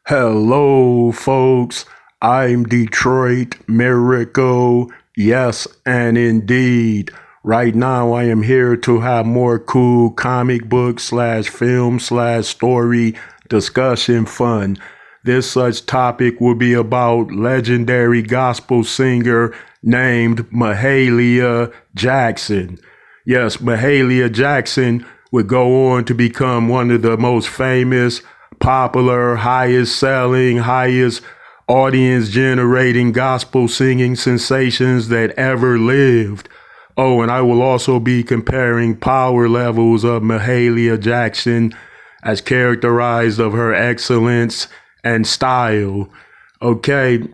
Hello, folks. I'm Detroit Miracle. Yes, and indeed. Right now, I am here to have more cool comic book slash film slash story discussion fun. This such topic will be about legendary gospel singer named Mahalia Jackson. Yes, Mahalia Jackson would go on to become one of the most famous, popular, highest selling, highest audience generating gospel singing sensations that ever lived. Oh, and I will also be comparing power levels of Mahalia Jackson as characterized of her excellence and style. Okay,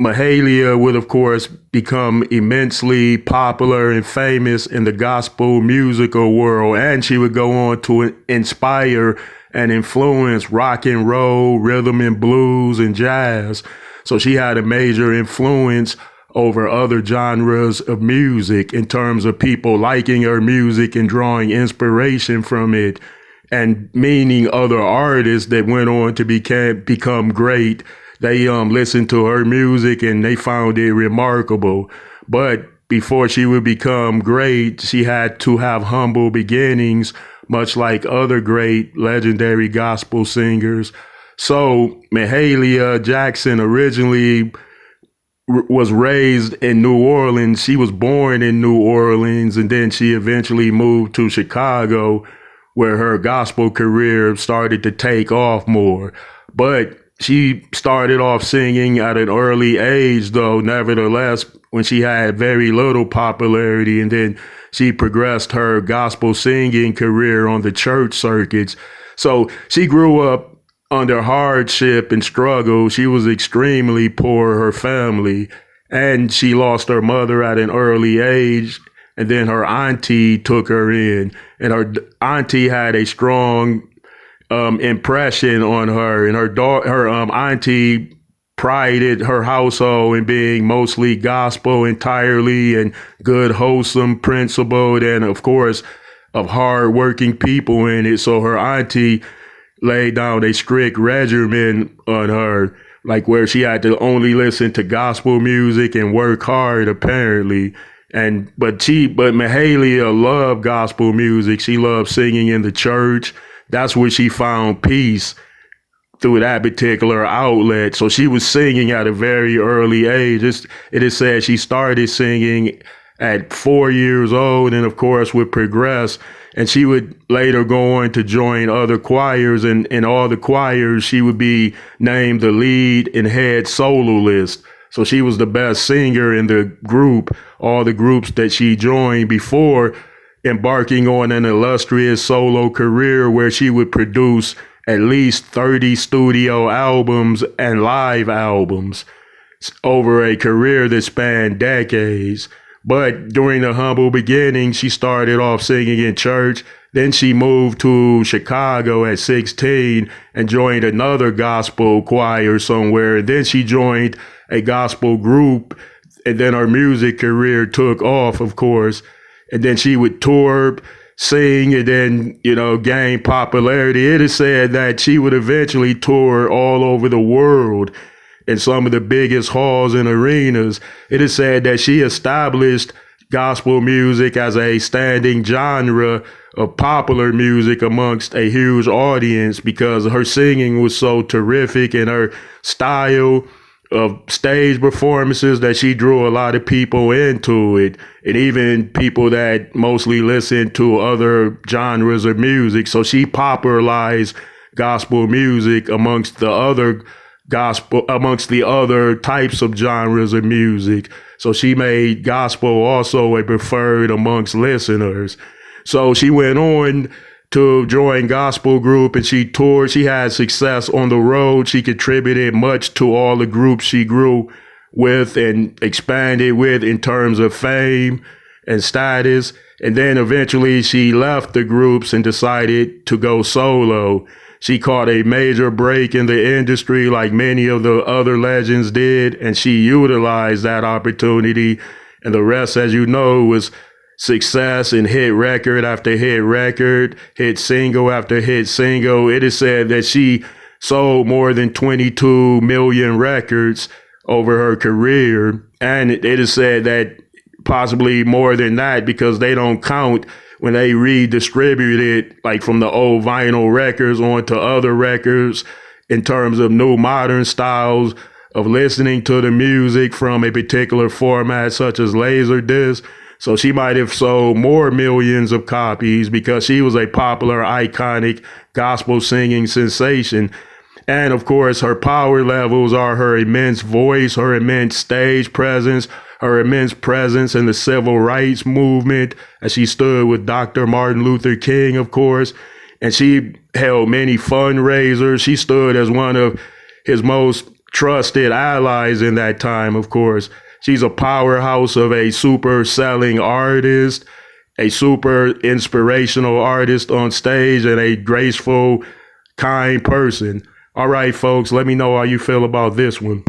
Mahalia would, of course, become immensely popular and famous in the gospel musical world, and she would go on to inspire and influence rock and roll, rhythm and blues, and jazz. So she had a major influence over other genres of music in terms of people liking her music and drawing inspiration from it, and meaning other artists that went on to become great. They listened to her music and they found it remarkable. But before she would become great, she had to have humble beginnings, much like other great legendary gospel singers. So Mahalia Jackson originally was raised in New Orleans. She was born in New Orleans, and then she eventually moved to Chicago, where her gospel career started to take off more. But she started off singing at an early age, though, nevertheless, when she had very little popularity, and then she progressed her gospel singing career on the church circuits. So she grew up under hardship and struggle. She was extremely poor, her family, and she lost her mother at an early age. And then her auntie took her in, and her auntie had a strong impression on her, and her auntie prided her household in being mostly gospel entirely and good, wholesome, principled, and of course, of hard-working people in it. So her auntie laid down a strict regimen on her, like where she had to only listen to gospel music and work hard, apparently. But Mahalia loved gospel music. She loved singing in the church. That's where she found peace, through that particular outlet. So she was singing at a very early age. It is said she started singing at 4 years old, and of course would progress. And she would later go on to join other choirs, and in all the choirs, she would be named the lead and head soloist. So she was the best singer in the group, all the groups that she joined before embarking on an illustrious solo career where she would produce at least 30 studio albums and live albums over a career that spanned decades. But during the humble beginnings, she started off singing in church. Then she moved to Chicago at 16 and joined another gospel choir somewhere. And then she joined a gospel group. And then her music career took off, of course. And then she would tour, sing, and then, gain popularity. It is said that she would eventually tour all over the world in some of the biggest halls and arenas. It is said that she established gospel music as a standing genre of popular music amongst a huge audience because her singing was so terrific, and her style of stage performances that she drew a lot of people into it, and even people that mostly listen to other genres of music. So she popularized gospel music amongst the other types of genres of music. So she made gospel also a preferred amongst listeners. So she went on to join gospel group, and she toured. She had success on the road. She contributed much to all the groups she grew with and expanded with in terms of fame and status. And then eventually she left the groups and decided to go solo. She caught a major break in the industry like many of the other legends did, and she utilized that opportunity. And the rest, as you know, was success and hit record after hit record, hit single after hit single. It is said that she sold more than 22 million records over her career. And it is said that possibly more than that, because they don't count when they redistribute it, like from the old vinyl records onto other records, in terms of new modern styles of listening to the music from a particular format such as Laserdisc. So she might have sold more millions of copies because she was a popular, iconic gospel singing sensation. And of course, her power levels are her immense voice, her immense stage presence, her immense presence in the civil rights movement, as she stood with Dr. Martin Luther King, of course. And she held many fundraisers. She stood as one of his most trusted allies in that time, of course. She's a powerhouse of a super selling artist, a super inspirational artist on stage, and a graceful, kind person. All right, folks, let me know how you feel about this one.